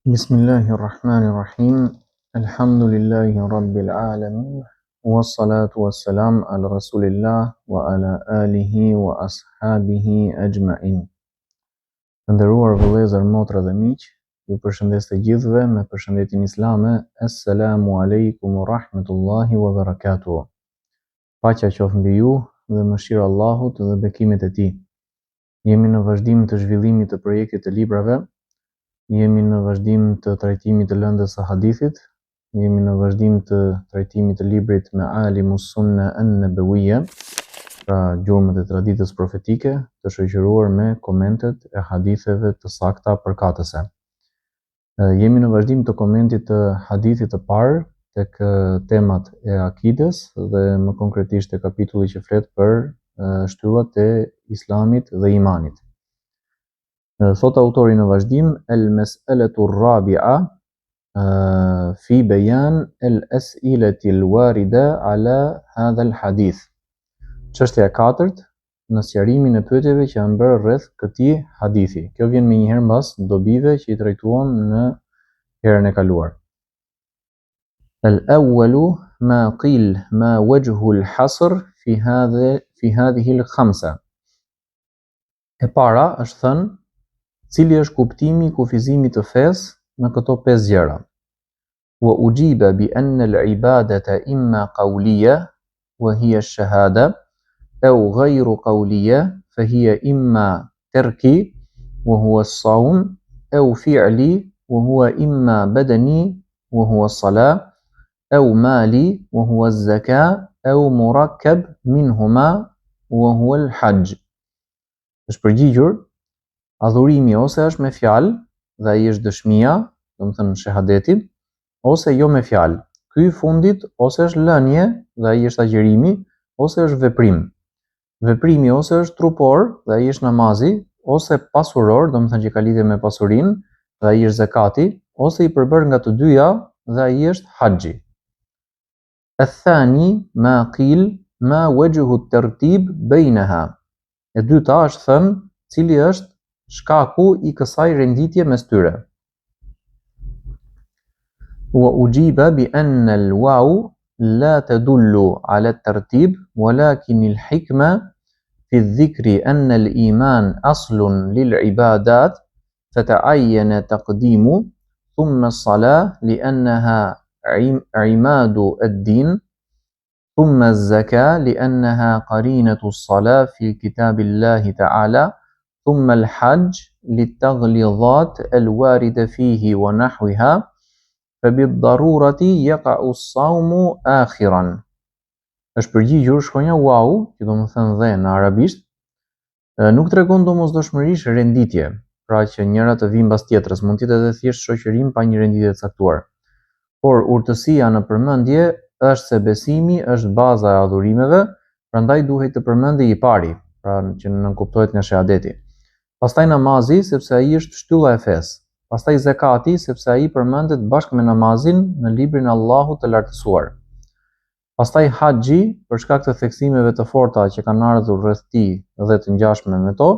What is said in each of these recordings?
Bismillahirrahmanirrahim. Alhamdulillahi rabbil alamin. Wassalatu wassalam ala rasulillah wa ala alihi wa ashabihi ajma'in. Të nderuar vëllezër, motra dhe miq, ju përshëndes të gjithëve me përshëndetjen islame. Assalamu alaikum wa rahmatullahi wa barakatuh. Paqja qoftë mbi ju dhe mëshira e Allahut dhe bekimet e tij. Jemi në vazhdim të zhvillimit të projektit të librave. Jemi në vazhdim të trajtimit të lëndës së hadithit. Jemi në vazhdim të trajtimit të librit Ma'alimus Sunna an-Nabawiyya, pra gjurmët e traditës profetike, të shoqëruar me komentet e haditheve të sakta përkatëse. Jemi në vazhdim të komentit të hadithit të parë tek temat e akides dhe më konkretisht te kapitulli që flet për shtyllat e islamit dhe imanit. Thot autori në vazhdim, el-mes'alatu ar-rabi'a fi bayan al-as'ilati al-warida ala hadha al-hadith. Çështja e katërt në sqarimin e pyetjeve që janë bërë rreth këtij hadithi. Kjo vjen menjëherë mbas dobive që i trajtuam në herën e kaluar. Al-awwalu ma qil ma wajhu al-hasr fi hadhihi al-khamsa. E para është thënë cili është kuptimi i kufizimit të fesë në këto 5 gjëra. Wa ujiba bi anna al-ibadata imma qawliya wa hiya ash-shahada aw ghayru qawliya fa hiya imma tarki wa huwa as-sawm aw fi'li wa huwa imma badani wa huwa as-salah aw mali wa huwa az-zaka aw murakkab minhuma wa huwa al-hajj. Është përgjigjur adhurimi ose është me fjalë dhe ai është dëshmia, domethënë shahadeti, ose jo me fjalë. Ky i fundit ose është lënie dhe ai është agjërimi, ose është veprim. Veprimi ose është trupor dhe ai është namazi, ose pasuror, domethënë që ka lidhje me pasurinë dhe ai është zakati, ose i përbër nga të dyja dhe ai është haxhi. Ath-thani ma qil ma wajhu at-tartib bainaha. E dyta është thënë cili është shkaku i kësaj renditje mes tyre. Wa ujiba bi anna al-waw la tadullu ala at-tartib walakin al-hikma fi adh-dhikri anna al-iman aslun lil-ibadat fata'ayyana taqdimu thumma as-salah li'annaha imadu ad-din thumma az-zakah li'annaha qarinatu as-salah fi kitabillahi ta'ala ثم الحج للتغليظات الواردة فيه ونحوها فبالضرورة يقع الصوم آخرا. Është përgjigjur shkronja waw, që do të thënë dhe në arabisht, nuk tregon domosdoshmërisht renditje, pra që njëra të vijë mbas tjetrës, mund të jetë edhe thjesht shoqërim pa një renditje të caktuar. Por urtësia në përmendje është se besimi është baza e adhurimeve, prandaj duhet të përmendej i pari, pra që nënkuptohet nga shahadeti. Pastaj namazi, sepse ai është shtylla e fesë. Pastaj zakati, sepse ai përmendet bashkë me namazin në librin e Allahut të lartësuar. Pastaj haxhi, për shkak të theksimeve të forta që kanë ardhur rreth tij dhe të ngjashme me to,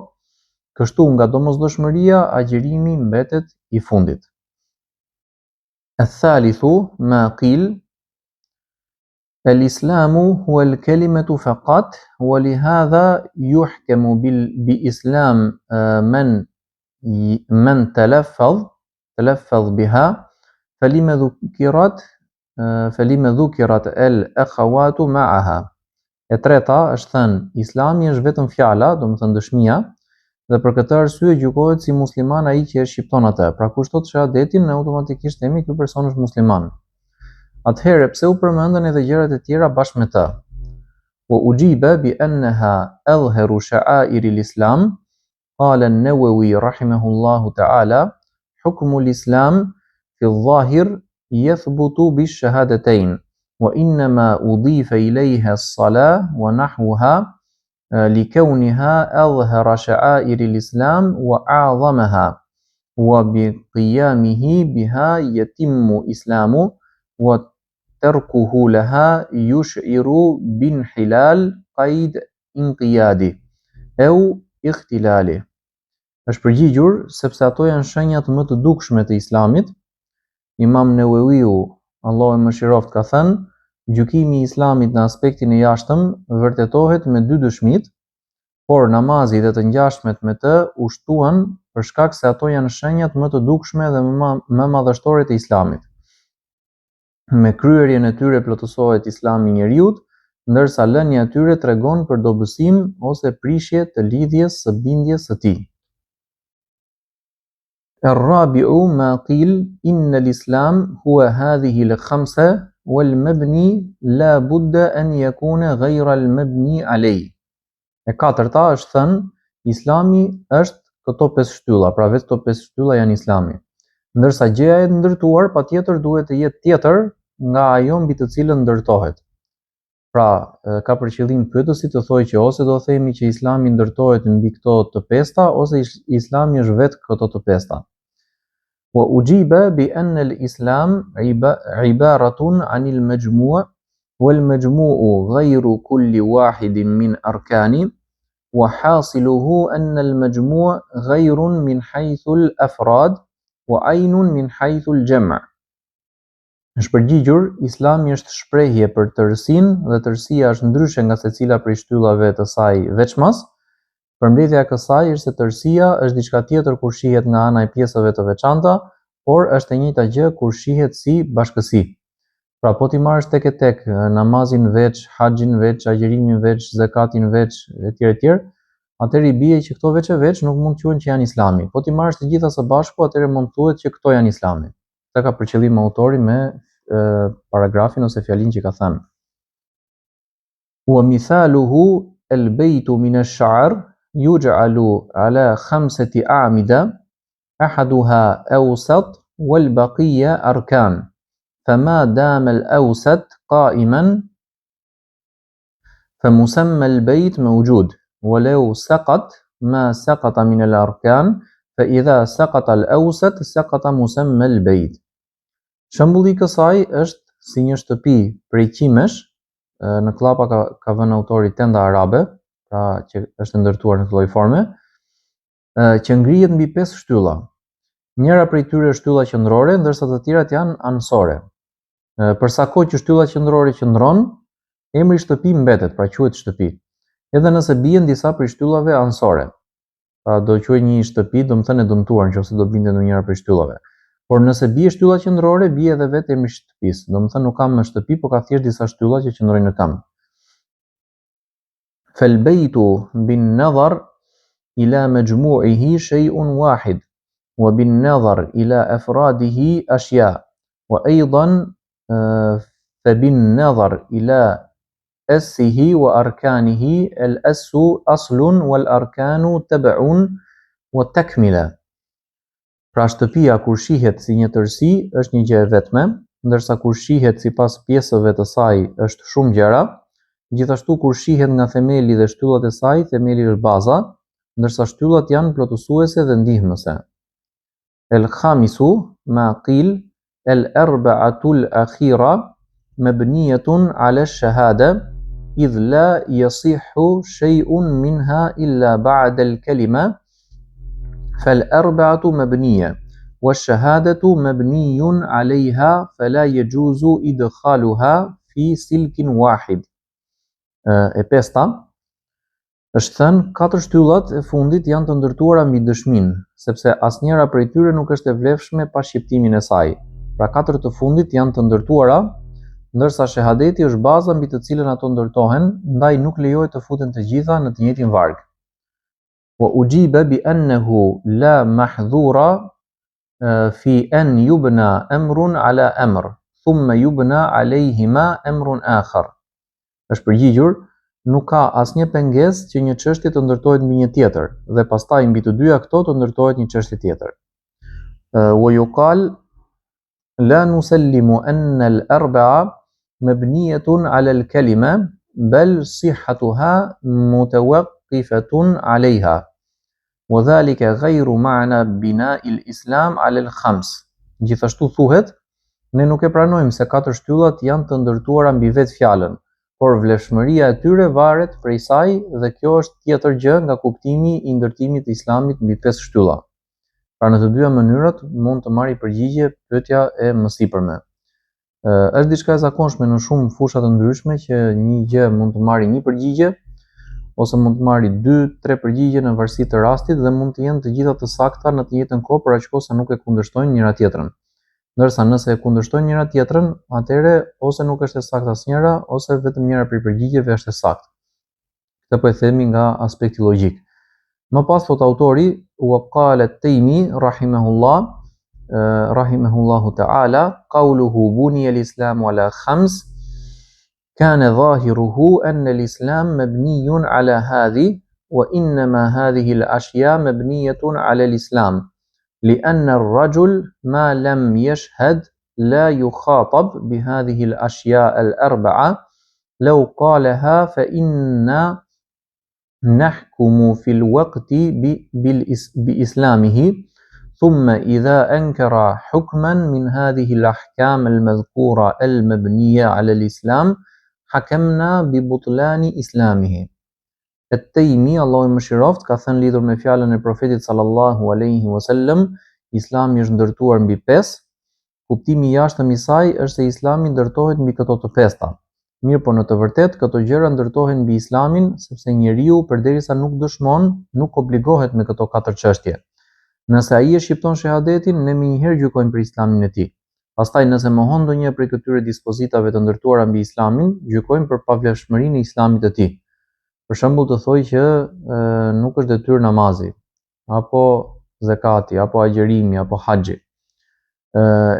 kështu nga domosdoshmëria agjërimi mbetet i fundit. Ath-thalithu ma qil الإسلام هو الكلمة فقط ولهذا يحكم بإسلام من تلفظ بها فلما ذكرت الأخوات معها. E treta është thënë Islami është vetëm fjala, domethënë dëshmia, dhe për këtë arsye gjykohet si musliman ai që e shqipton atë. Pra kush thot shahadetin, ne automatikisht themi ky person është musliman. Atëherë pse u përmendën edhe gjërat e tjera bashkë me të? Wa ujiba bi annaha adhharu sha'air al-islam qala an-Nawawi rahimahullahu ta'ala hukmu al-islam fi adh-dhahir yathbutu bish-shahadatayn wa inma udifa ilayha as-salah wa nahwaha likawnaha adhhara sha'air al-islam wa a'zamaha wa bi qiyamihi biha yatimmu islamu wa tarkuhu laha yush'iru bin hilal qaid inqiyadi aw ikhtilali. Është përgjigjur sepse ato janë shenjat më të dukshme të Islamit Imam Newawiu, Allahu e mëshiroft, ka thënë, gjykimi i Islamit në aspektin e jashtëm vërtetohet me dy dëshmit, por namazi dhe të ngjashmet me të u shtuan për shkak se ato janë shenjat më të dukshme dhe më madhështore të Islamit. Me kryerjen e tyre plotësohet Islami i njeriut, ndërsa lënia e tyre tregon për dobësim ose prishje të lidhjes së bindjes së tij. الرابع ما قيل إن الإسلام هو هذه الخمسة والمبني لا بد أن يكون غير المبني عليه. E katërta është thënë, Islami është këto 5 shtylla, pra vetë këto 5 shtylla janë Islami. Ndërsa gjëja e ndërtuar patjetër duhet të jetë tjetër nga ajo mbi të cilën ndërtohet. Pra, ka për qëllim pyetësi të thojë që ose do themi që Islami ndërtohet mbi këto të pesta ose Islami është vetë këto të pesta. وأجيب بأن الإسلام عبارة عن المجموع والمجموع غير كل واحد من أركان وحاصله أن المجموع غير من حيث الأفراد وعين من حيث الجمع. Në përgjigjur, Islami është shprehje për tërësinë dhe tërësia është ndryshe nga secila prej shtyllave të saj veçmas. Përmbledhja e kësaj është se tërësia është diçka tjetër kur shihet nga ana e pjesëve të veçanta, por është e njëjta gjë kur shihet si bashkësi. Pra po ti marrësh tek namazin veç, haxhin veç, agjërimin veç, zakatin veç, etj. Atëherë i bie që këto veç nuk mund të quhen që janë Islami. Po ti marrësh të gjitha së bashku, atëherë mund thuhet që këto janë Islami. Këtë ka për qëllim autori me paragrafin ose fjalinë që ka thënë. Wa mithaluhu al-baytu min ash-sha'r يجعل على 5 أعمدة أحدها أوسط والبقية أركان فما دام الأوسط قائما فمسمى البيت موجود ولو سقط ما سقط من الأركان فإذا سقط الأوسط سقط مسمى البيت. Shembulli i kësaj është si një shtëpi prej qimesh, në klapa ka vënë autori tenda arabe, pra që është ndërtuar në këtë lloj forme, që ngrihet mbi 5 shtylla. Njëra prej tyre është shtylla qendrore, ndërsa të tjerat janë anësore. Për sa kohë që shtylla qendrore qëndron, emri shtëpi mbetet, pra quhet shtëpi. Edhe nëse bien disa prej shtyllave anësore, pra do quhet një shtëpi, do të thënë e dëmtuar nëse do binte në njëra prej shtyllave. Por nëse bie shtylla qendrore, bie edhe vetë emri shtëpisë. Do të thënë nuk ka më shtëpi, por ka thjesht disa shtylla që qëndrojnë në këmbë. فالبيت بالنظر إلى مجموعه شيء واحد وبالنظر إلى أفراده أشياء وأيضا فبالنظر إلى أسه وأركانه الأس أصل والأركان تبع وتكملة. Pra shtëpia kur shihet si një tërësi është një gjë e vetme, ndërsa kur shihet sipas pjesëve të saj është shumë gjëra. Gjithashtu kur shihet nga themeli dhe shtyllat e saj, themeli është baza, ndërsa shtyllat janë plotësuese dhe ndihmëse. El-khamisu ma qil el-arba'atu al-akhira mabniyatun 'ala ash-shahada idh la yasihhu shay'un minha illa ba'da al-kalima fal-arba'atu mabniya wash-shahadatu mabniyun 'alayha fala yajuzu idkhaluha fi silkin wahid. E pesta është thënë 4 shtyllat e fundit janë të ndërtuara mbi dëshminë, sepse asnjëra prej tyre nuk është e vlefshme pa shqiptimin e saj. Pra 4 të fundit janë të ndërtuara, ndërsa shahadeti është baza mbi të cilën ato ndërtohen, ndaj nuk lejohet të futen të gjitha në të njëjtin varg. Wa ujiba bi annahu la mahdhura fi an yubna amrun ala amr, thumma yubna alayhima amrun akhar. Është përgjigjur, nuk ka asnjë pengesë që një çështje të ndërtohet mbi një tjetër dhe pastaj mbi të dyja këto të ndërtohet një çështje tjetër. Wa yuqal la nusallimu anna al-arba'a mabniyatun 'ala al-kalima bal sihhatuha mutawaqqifatun 'alayha. Wa dhalika ghayru ma'na bina'i al-islam 'ala al-khams. Gjithashtu thuhet, ne nuk e pranojmë se 4 shtyllat janë të ndërtuara mbi vetë fjalën, por vlefshmëria e tyre varet prej saj dhe kjo është tjetër gjë nga kuptimi i ndërtimit të Islamit mbi 5 shtylla. Pra në të dyja mënyrat mund të marrë përgjigje pyetja e mësipërme. Është diçka e zakonshme në shumë fusha të ndryshme që një gjë mund të marrë një përgjigje ose mund të marrë 2-3 përgjigje në varësi të rastit dhe mund të jenë të gjitha të sakta në të njëjtën kohë për aq kohë sa nuk e kundërshtojnë njëra tjetrën. Ndërsa nëse e kundërshtojnë njëra tjetrën, atëherë ose nuk është e saktë asnjëra ose vetëm njëra prej përgjigjeve është e saktë. Këtë po e themi nga aspekti logjik. Më pas thot autori wa qala at-Taymi rahimahullahu ta'ala qawluhu buniya al-islamu ala khams كان ظاهره أن الإسلام مبني على هذه وإنما هذه الأشياء مبنية على الإسلام لأن الرجل ما لم يشهد لا يخاطب بهذه الأشياء الأربعة لو قالها فإنا نحكم في الوقت بإسلامه ثم إذا أنكر حكما من هذه الأحكام المذكورة المبنية على الإسلام حكمنا ببطلان إسلامه. At-Taymi, Allahu i mëshiroft, ka thënë lidhur me fjalën e profetit sallallahu alaihi wasallam, Islami është ndërtuar mbi 5. Kuptimi i jashtëm i saj është se Islami ndërtohet mbi këto të 5-ta. Mirë, po në të vërtetë këto gjëra ndërtohen mbi Islamin sepse njeriu përderisa nuk dëshmon, nuk obligohet me këto 4 çështje. Nëse ai e shqipton shahadetin, ne menjëherë gjykojmë për Islamin e tij. Pastaj nëse mohon ndonjë prej këtyre dispozitave të ndërtuara mbi Islamin, gjykojmë për pavlefshmërinë e Islamit të tij. Për shembull të thojë që nuk është detyrë namazi, apo zakati, apo agjerimi, apo haxhi.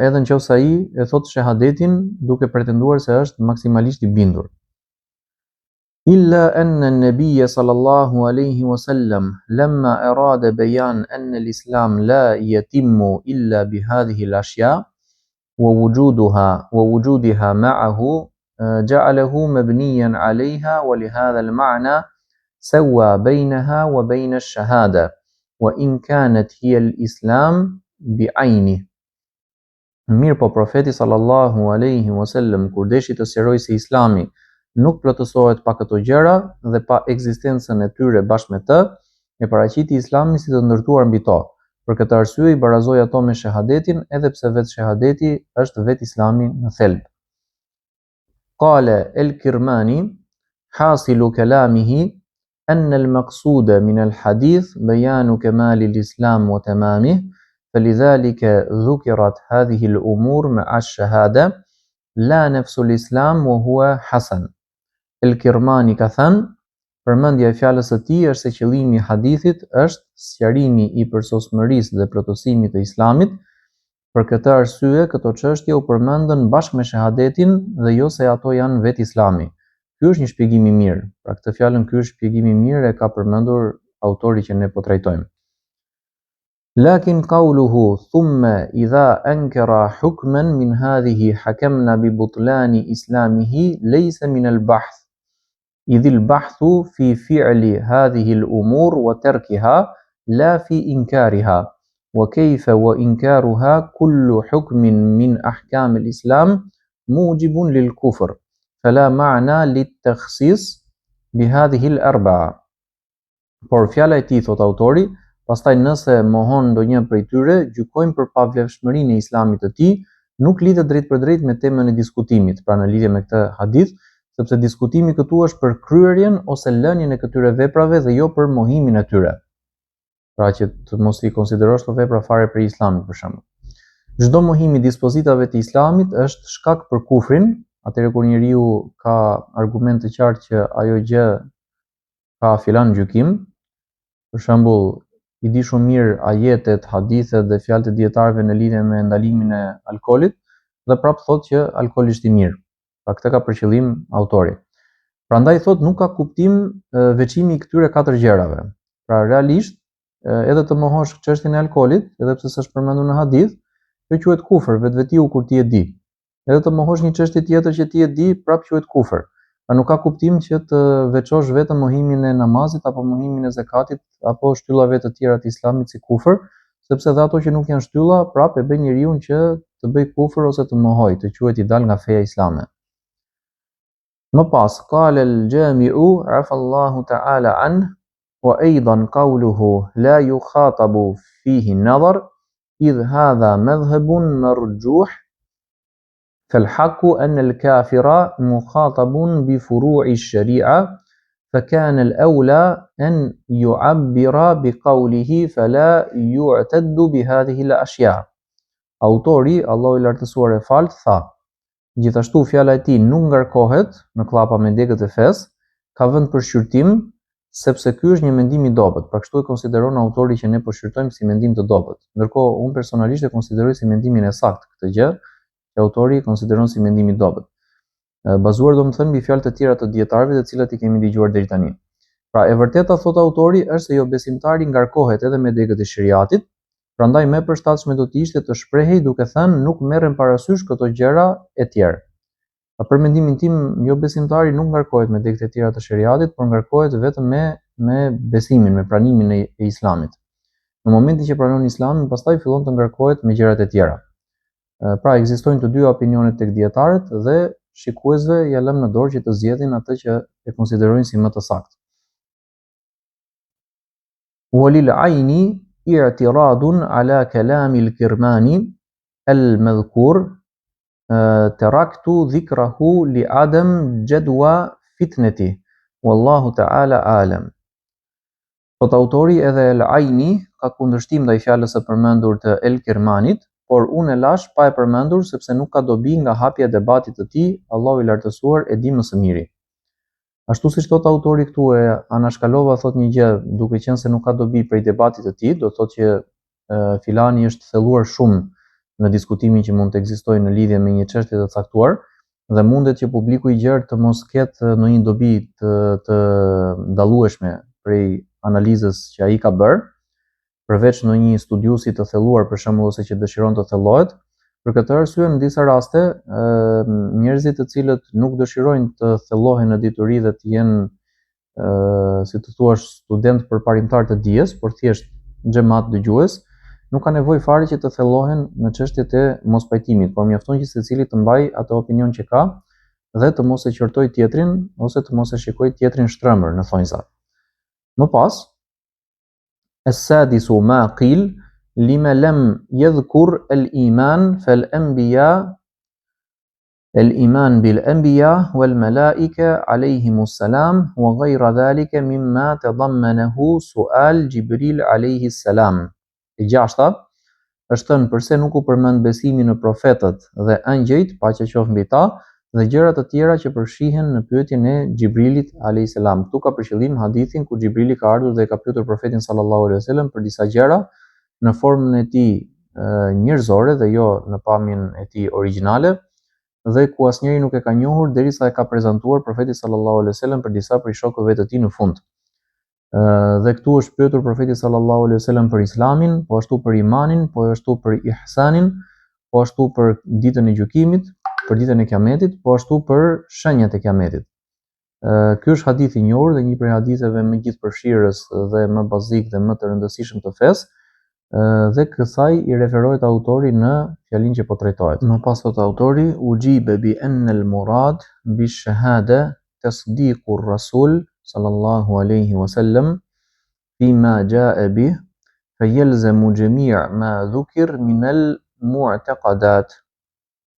Edhe nëse ai e thot shahadetin duke pretenduar se është maksimalisht i bindur. إلا أن النبي صلى الله عليه وسلم لما أراد بيان أن الإسلام لا يتم إلا بهذه الأشياء ووجودها معه جعله مبنيا عليها ولهذا المعنى سوى بينها وبين الشهادة وإن كانت هي الإسلام بعينه. Mirë, po profeti sallallahu alaihi wasallam kur deshi të sqarojë se Islami nuk plotësohet pa këto gjëra dhe pa ekzistencën e tyre bashkë me të, e paraqiti Islamin si të ndërtuar mbi to. Për këtë arsye i barazoi ato me shahadetin, edhe pse vetë shahadeti është vetë Islami në thelb. Qala al-Kirmani hasilu kalamihi أن المقصود من الحديث بيان كمال الإسلام وتمامه فلذلك ذكرت هذه الأمور مع الشهادة لا نفس الإسلام وهو حسن. El-Kirmani ka thënë, përmendja e fjalës së tij është se qëllimi i hadithit është sqarimi i përsosmërisë dhe plotësimit të Islamit. Për këtë arsye, këto çështje u përmendën bashkë me shahadetin dhe jo se ato janë vetë Islami. Ky është një shpjegim i mirë. Pra këtë fjalën ky është shpjegim i mirë e ka përmendur autori që ne po trajtojmë. لكن قوله ثم إذا أنكر حكما من هذه حكمنا ببطلان إسلامه ليس من البحث إذ البحث في فعل هذه الأمور وتركها لا في إنكارها وكيف وإنكارها كل حكم من أحكام الإسلام موجب للكفر فلا معنى للتخصيص بهذه الأربعة. Por fjala e tij, thot autori, pastaj nëse mohon ndonjë prej tyre, gjykojmë për pavlefshmërinë e Islamit të tij, nuk lidhet drejt për drejt me temën e diskutimit, pra në lidhje me këtë hadith, sepse diskutimi këtu është për kryerjen ose lënien e këtyre veprave dhe jo për mohimin e tyre. Pra që të mos i konsiderosh këto vepra fare për Islamin, për shembull. Çdo mohim i dispozitave të Islamit është shkak për kufrin, atëherë kur njeriu ka argument të qartë që ajo gjë ka filan gjykim, për shembull, i di shumë mirë ajetet, hadithet dhe fjalët e dietarëve në lidhje me ndalimin e alkoolit dhe prapë thotë që alkooli është i mirë. Pra këtë ka për qëllim autori. Prandaj thotë nuk ka kuptim veçimi i këtyre 4 gjërave. Pra realisht, edhe të mohosh çështjen e alkoolit, edhe pse s'është përmendur në hadith, kjo quhet kufër vetvetiu kur ti e di. Edhe të mohosh një çështje tjetër që ti e di, prapë quhet kufër. Pra nuk ka kuptim që të veçosh vetëm mohimin e namazit apo mohimin e zakatit apo shtyllave të tjera të Islamit si kufër, sepse dhe ato që nuk janë shtylla prapë e bën njeriu që të bëj kufër ose të mohoj, të quhet i dal nga feja islame. Më pas, qala al-Jami'u, afa Allahu ta'ala an, وأيضا قوله لا يخاطب فيه النظر إذ هذا مذهب مرجوح فالحق أن الكافر مخاطب بفروع الشريعة فكان الأولى أن يعبر بقوله فلا يعتد بهذه الأشياء. Autori, Allahu i lartësuar e falt, tha: Gjithashtu fjala e tij nuk ngarkohet në klapa me degët e fesë, ka vend për shqyrtim, sepse ky është një mendim i dobët. Pra kështu e konsideron autori që ne po shqyrtojmë si mendim të dobët. Ndërkohë unë personalisht e konsideroj si mendimin e saktë këtë gjë, që autori konsideron si mendim i dobët. Bazuar domethënë mbi fjalë të tjera të dietarëve, të cilat i kemi dëgjuar deri tani. Pra e vërteta thot autori është se jo besimtari ngarkohet edhe me degët e shariatit. Prandaj më përshtatshme do të ishte të shprehej duke thënë nuk merren parasysh këto gjëra e tjera. Për mendimin tim, jo besimtari nuk ngarkohet me degët e tjera të shariatit, por ngarkohet vetëm me besimin, me pranimin e Islamit. Në momentin që pranon Islamin, pastaj fillon të ngarkohet me gjërat e tjera. Pra ekzistojnë të dy opinionet tek dietarët dhe shikuesve ja lëm në dorë që të zgjedhin atë që e konsiderojnë si më të saktë. Walil aini اعتراض على كلام الكرماني المذكور تركت ذكره لعدم جدوى فتنته والله تعالى أعلم. Thot autori edhe El Aini ka kundërshtim ndaj fjalës së përmendur të El Kirmanit, por unë e lash pa e përmendur sepse nuk ka dobi nga hapja e debatit të tij, Allahu i lartësuar e di më së miri. Ashtu siç thot autori këtu e anashkalova thot një gjë, duke qenë se nuk ka dobi prej debatit të tij, do thotë që filani është thelluar shumë në diskutimin që mund të ekzistojë në lidhje me një çështje të caktuar dhe mundet që publiku i gjerë të mos ketë ndonjë dobi të dallueshme prej analizës që ai ka bërë, përveç ndonjë studiusi të thelluar për shembull ose që dëshiron të thellohet. Për këtë arsye, në disa raste, njerëzit të cilët nuk dëshirojnë të thellohen në dituri dhe të jenë, si të thuash, student përparimtar të dijes, por thjesht xhamat dëgjues, nuk ka nevojë fare që të thellohen në çështjet e mospajtimit, por mjafton që secili të mbajë atë opinion që ka dhe të mos e qortoj tjetrin ose të mos e shikoj tjetrin shtrëmbër në thonjza. Më pas, as-sadisu ma qil لما لم يذكر الإيمان فالأنبياء الإيمان بالأنبياء والملائكة عليهم السلام وغير ذلك مما تضمنه سؤال جبريل عليه السلام. E gjashta është thënë përse nuk u përmend besimi në profetët dhe angjëjt, paqja qoftë mbi ta, dhe gjëra të tjera që përfshihen në pyetjen e Xhibrilit alayhis salam. Ktu ka për qëllim hadithin ku Xhibrili ka ardhur dhe ka pyetur profetin sallallahu alaihi wasallam për disa gjëra në formën e tij njerëzore dhe jo në pamjen e tij origjinale, dhe ku asnjëri nuk e ka njohur derisa e ka prezantuar profeti sallallahu alaihi wasallam për disa prej shokëve të tij në fund. Dhe këtu është pyetur profeti sallallahu alaihi wasallam për Islamin, po ashtu për imanin, po ashtu për ihsanin, po ashtu për ditën e gjykimit, për ditën e Kiametit, po ashtu për shenjat e Kiametit. Ky është hadith i njohur dhe një prej haditheve më gjithëpërfshirës dhe më bazik dhe më të rëndësishëm të fesë, dhe kësaj i referohet autori në fjalin që po trajtohet. Më pas thot autori, ujibe bi anna al-murad bi shahada tasdiqu ar-rasul sallallahu alaihi wasallam fima jaa bih fayalzamu jami' ma dhukir min al-mu'taqadat.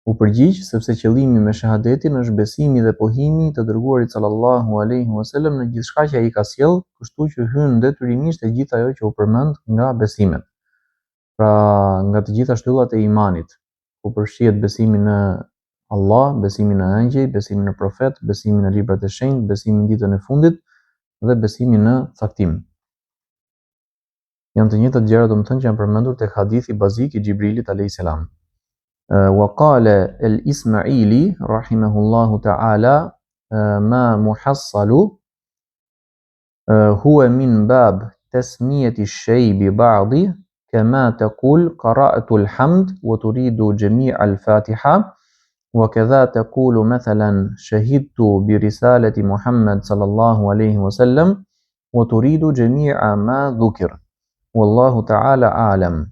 U përgjigj sepse qëllimi me shahadetin është besimi dhe pohimi të dërguarit sallallahu alaihi wasallam në gjithçka që ai ka sjell, kështu që hyn detyrimisht e gjithë ajo që u përmend nga besimet. Pra nga të gjitha shtyllat e imanit, ku përfshihet besimi në Allah, besimi në angjëj, besimi në profet, besimi në librat e shenjtë, besimi në ditën e fundit dhe besimi në caktim. Janë të njëjtat gjëra domethënë që janë përmendur tek hadithi bazik i Xhibrilit alayhis salam. Wa qala al-Ismaili rahimahullahu ta'ala ma muhassalu huwa min bab tasmiyati ash-shay bi ba'di كما تقول قرأت الحمد وتريد جميع الفاتحة وكذا تقول مثلا شهدت برسالة محمد صلى الله عليه وسلم وتريد جميع ما ذكر والله تعالى أعلم.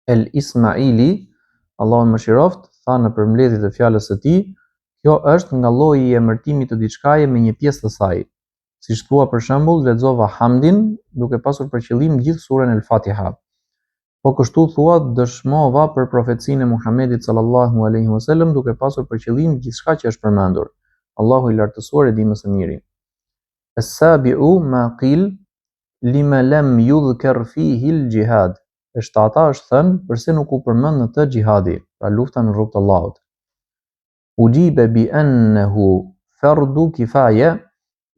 El-Ismaili, Allahu më shiroft, tha në përmbledhje të fjalës së tij, kjo është nga lloji i emërtimit të diçkaje me një pjesë të saj, Siç thua për shembull, lexova hamdin duke pasur për qëllim gjithë surën El-Fatiha. Po kështu thua, dëshmova për profecinë e Muhamedit sallallahu alaihi wasallam duke pasur për qëllim gjithçka që është përmendur. Allahu i lartësuar e di më së miri. As-sabi'u ma qil lima lam yudhkar fihi al-jihad. E shtata është thënë përse nuk u përmend në të xhihadi, pra lufta në rrugt të Allahut. Ujiba bi annahu fardu kifaya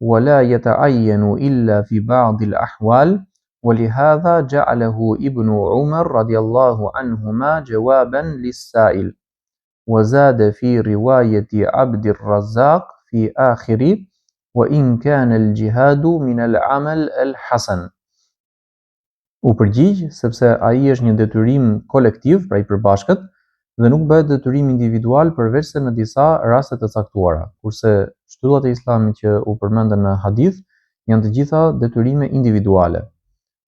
wa la yata'ayyanu illa fi ba'd al-ahwal ولهذا جعله ابن عمر رضي الله عنهما جوابا للسائل وزاد في رواية عبد الرزاق في آخر وإن كان الجهاد من العمل الحسن. U përgjigj sepse ai është një detyrim kolektiv, pra i përbashkët, dhe nuk bëhet detyrim individual përveçse në disa raste të caktuara, kurse shtyllat e Islamit që u përmendën në hadith janë të gjitha detyrime individuale.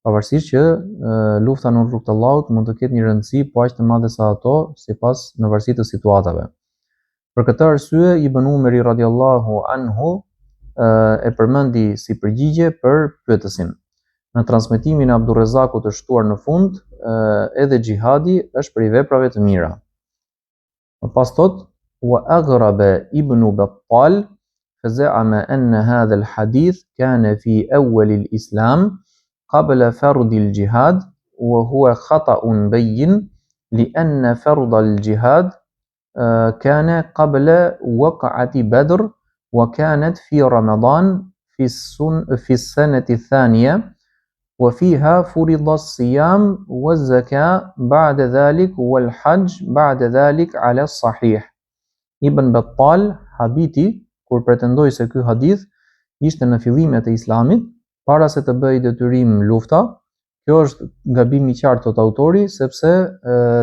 Pavarësisht që lufta në rrugt të Allahut mund të ketë një rëndësi po aq të madhe sa ato, sipas në varësi të situatave. Për këtë arsye, Ibn Umeri radiallahu anhu e përmendi si përgjigje për pyetësin. Në transmetimin e Abdurrezakut të shtuar në fund, edhe xhihadi është prej veprave të mira. Pas thot, wa aghraba Ibn Battal faza'ama anna hadha al-hadith kana fi awwal al-islam قبل فرض الجهاد وهو خطأ بين لأن فرض الجهاد كان قبل وقعة بدر وكانت في رمضان في السنة الثانية وفيها فرض الصيام والزكاة بعد ذلك والحج بعد ذلك على الصحيح. Ibn Battal habiti kur pretendoi se ky hadith ishte në fillimet e Islamit para se të bëjë detyrim lufta. Kjo është gabim i qartë, thot autori, sepse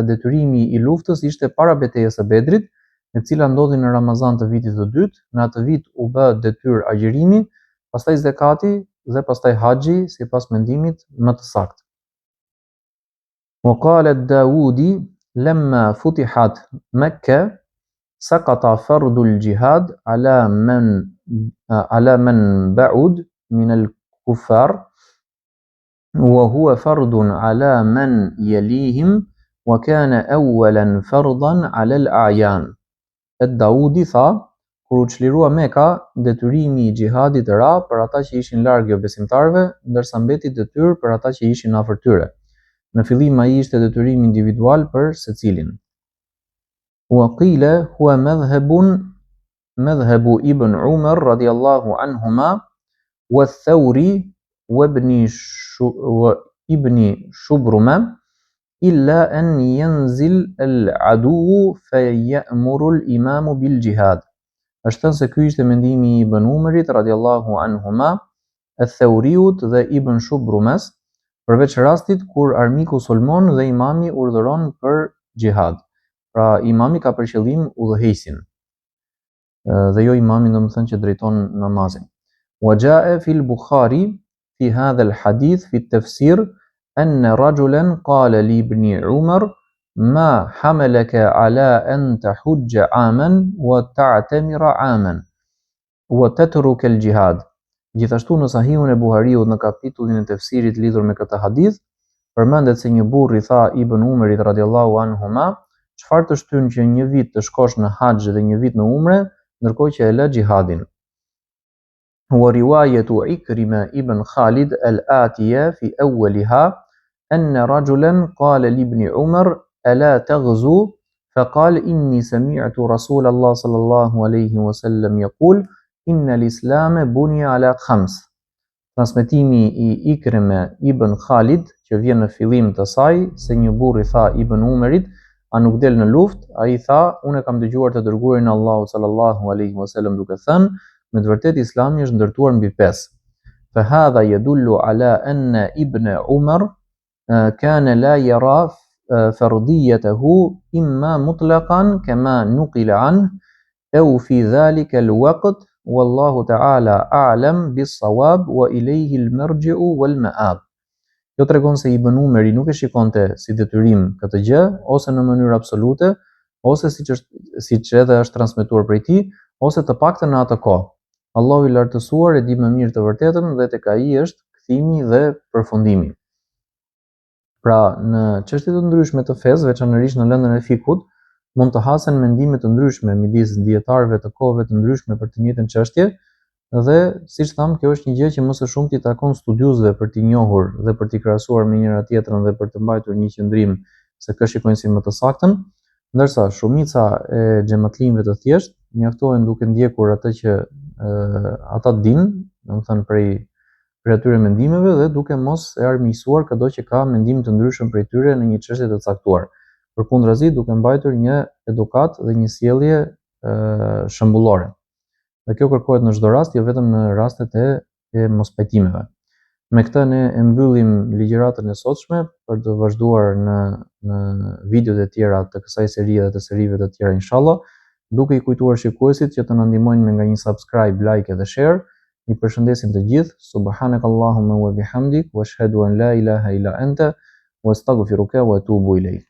detyrimi i luftës ishte para betejës së Bedrit, e cila ndodhi në Ramazan të vitit të dytë. Në atë vit u bë detyrë agjërimi, pastaj zakati dhe pastaj haxhi, sipas mendimit më të saktë. Wa qala ad-Dawudi lamma futihat Makkah saqata fardu al-jihad ala man ba'ud min al-kuffar وهو فرض على من يليهم وكان أولا فرضا على الأعيان. Daudi tha, kur u çlirua Meka, detyrimi i xhihadit ra për ata që ishin larg jo besimtarëve, ndërsa mbeti detyrë për ata që ishin afër tyre. Në fillim ai ishte detyrim individual për secilin. Wa qila huwa madhhabu Ibn Umar radiyallahu anhuma wa Thawri وابن شبرمة إلا أن ينزل العدو فيأمر الإمام بالجهاد. Ashtë se ky ishte mendimi i Ibn Umerit radiallahu anhuma, Ath-Thauriut dhe Ibn Shubrumes, përveç rastit kur armiku sulmon dhe imami urdhëron për xhihad. Pra imami ka për qëllim udhëheqësin dhe jo imami, domethënë që drejton namazin. وجاء في البخاري في هذا الحديث في التفسير أن رجلا قال لابن عمر ما حملك على أن تحج عاما وتعتمر عاما وتترك الجهاد. Gjithashtu në Sahihun e Buhariut në kapitullin e tefsirit lidhur me këtë hadith, përmendet se një burr I tha Ibn Umerit radiallahu anhuma, çfarë të shtyn që një vit të shkosh në haxh dhe një vit në umre, ndërkohë që e lë xhihadin. ورواية عكرمة ابن خالد الآتية في أولها أن رجلا قال لابن عمر ألا تغزو فقال إني سمعت رسول الله صلى الله عليه وسلم يقول إن الإسلام بني على خمس. Transmetimi I Ikrime ibn Khalid, që vjen në fillim të saj, se një burr I tha Ibn Umerit, a nuk del në luftë? Ai tha, unë kam dëgjuar të dërguarin e Allahut sallallahu alaihi wasallam duke thënë, me të vërtetë Islami është ndërtuar mbi 5. فهذا يدل على أن ابن عمر كان لا يرى فرضيته إما مطلقا كما نقل عنه أو في ذلك الوقت والله تعالى أعلم بالصواب وإليه المرجع والمآب. Jo tregon se Ibn Umeri nuk e shikonte si detyrim këtë gjë, ose në mënyrë absolute, ose siç edhe është transmetuar prej tij, ose të paktën në atë kohë. Allahu i lartësuar e di më mirë të vërtetën dhe tek ai është kthimi dhe përfundimi. Pra, në çështje të ndryshme të fesë, veçanërisht në lëndën e fikut, mund të hasen mendime të ndryshme midis dietarëve të kohëve të ndryshme për të njëjtën çështje, dhe siç tham, kjo është një gjë që më së shumti takon studiuesve për t'i njohur dhe për t'i krahasuar me njëra tjetrën dhe për të mbajtur një qëndrim se kë shikojnë si më të saktën, ndërsa shumica e xhamatlinjve të thjesht mjaftohen duke ndjekur atë që ata dinë, domethënë prej atyre mendimeve dhe duke mos e armiqësuar çdo që ka mendim të ndryshëm prej tyre në një çështje të caktuar. Përkundrazi, duke mbajtur një edukat dhe një sjellje shembullore. Dhe kjo kërkohet në çdo rast, jo vetëm në rastet e mospajtimeve. Me këtë ne e mbyllim ligjëratën e sotshme për të vazhduar në videot e tjera të kësaj serie dhe të serive të tjera inshallah, duke i kujtuar shikuesit që të na ndihmojnë me nga një subscribe, like dhe share. Ju përshëndesim të gjithë. Subhanakallahumma wa bihamdik wa ashhadu an la ilaha illa anta wa astaghfiruka wa atubu ilayk.